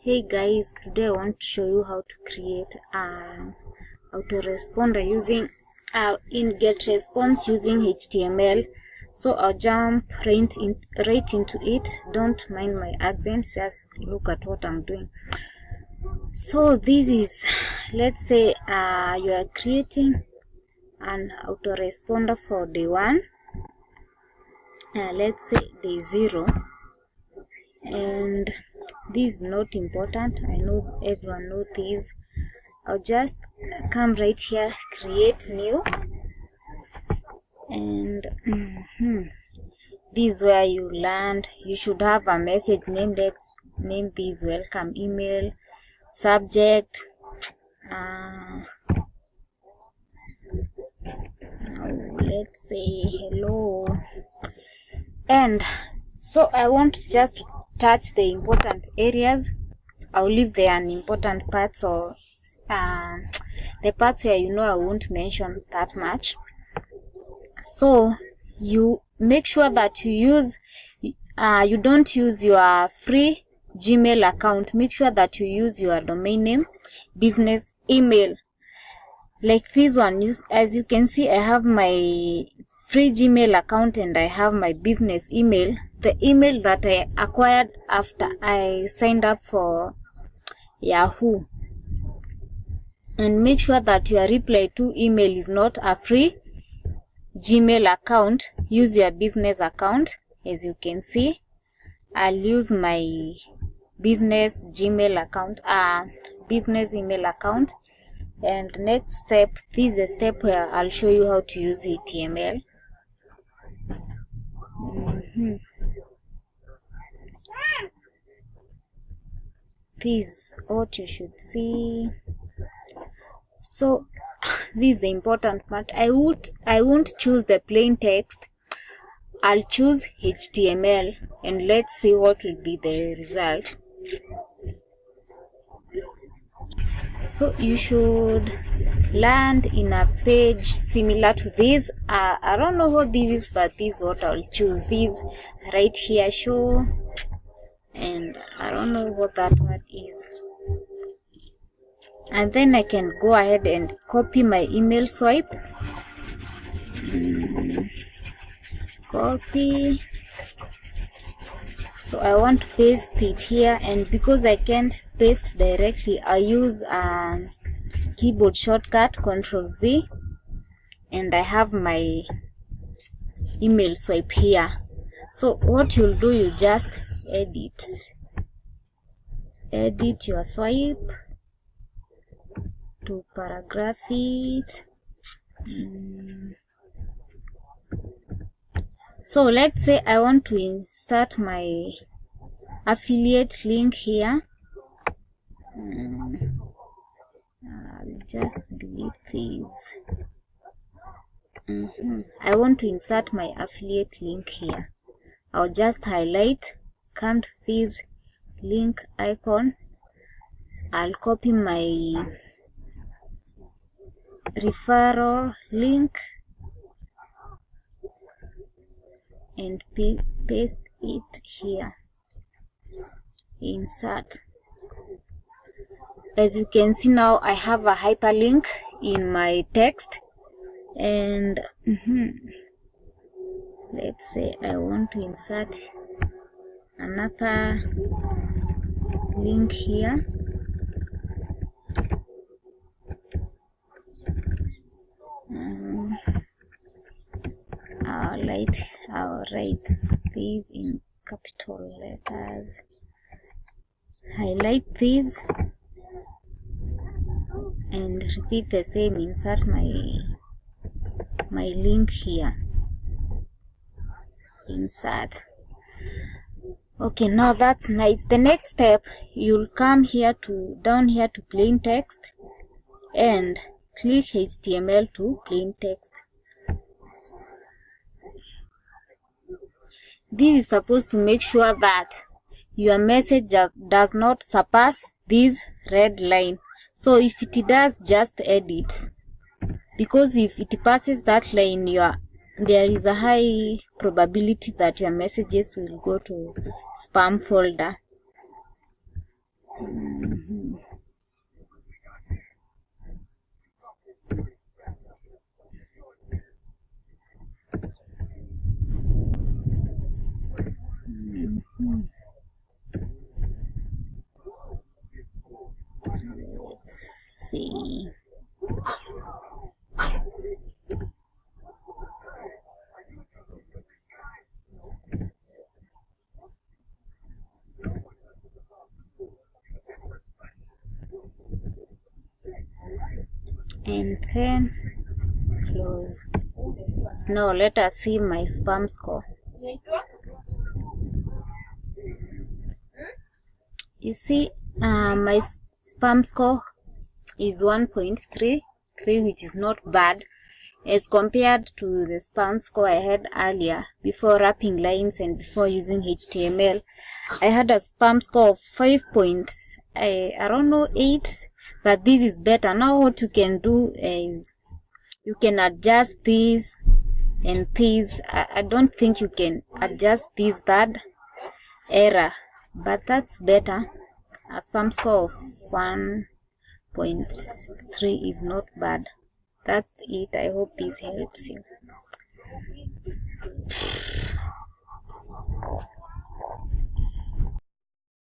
Hey guys, today I want to show you how to create an autoresponder using in GetResponse using HTML. So I'll jump right into it. Don't mind my accent, just look at what I'm doing. So this is, let's say you are creating an autoresponder for day 1, let's say day 0, and this is not important. I know everyone knows this. I'll just come right here, create new, and this is where you land. You should have a message named name this welcome email, subject, let's say hello, and so I want just to touch the important areas. I'll leave the unimportant parts, or the parts where I won't mention that much. So you make sure that you don't use your free Gmail account. Make sure that you use your domain name, business email, like this one. As you can see, I have my free Gmail account and I have my business email, the email that I acquired after I signed up for Yahoo. And make sure that your reply to email is not a free Gmail account. Use your business account. As you can see, I'll use my business Gmail account, business email account. And next step, this is the step where I'll show you how to use HTML. This is what you should see. So this is the important part. I won't choose the plain text. I'll choose HTML, and let's see what will be the result. So you should land in a page similar to this. I don't know what this is, but this is what I'll choose. This right here, show, and I don't know what that one is. And then I can go ahead and copy my email swipe. Copy. So I want to paste it here, and because I can't paste directly, I use a keyboard shortcut Ctrl+V, and I have my email swipe here. So what you'll do, you just edit your swipe to paragraph it. So let's say I want to insert my affiliate link here. I'll just delete these. I want to insert my affiliate link here. I'll just highlight, come to this link icon. I'll copy my referral link and paste it here. Insert. As you can see now, I have a hyperlink in my text, and let's say I want to insert another link here. I'll write these in capital letters. Highlight these and repeat the same. Insert my link here. Insert. Okay, now that's nice. The next step, you'll come here down here to plain text and click HTML to plain text. This is supposed to make sure that your message does not surpass this red line. So if it does, just edit, because if it passes that line, there is a high probability that your messages will go to spam folder. Let's see. And then close. Now let us see my spam score. You see, my spam score is 1.33, which is not bad as compared to the spam score I had earlier before wrapping lines and before using HTML. I had a spam score of 5.8, but this is better. Now what you can do is you can adjust this and this. I don't think you can adjust this third error, but that's better. A spam score of 1.3 is not bad. That's it. I hope this helps you.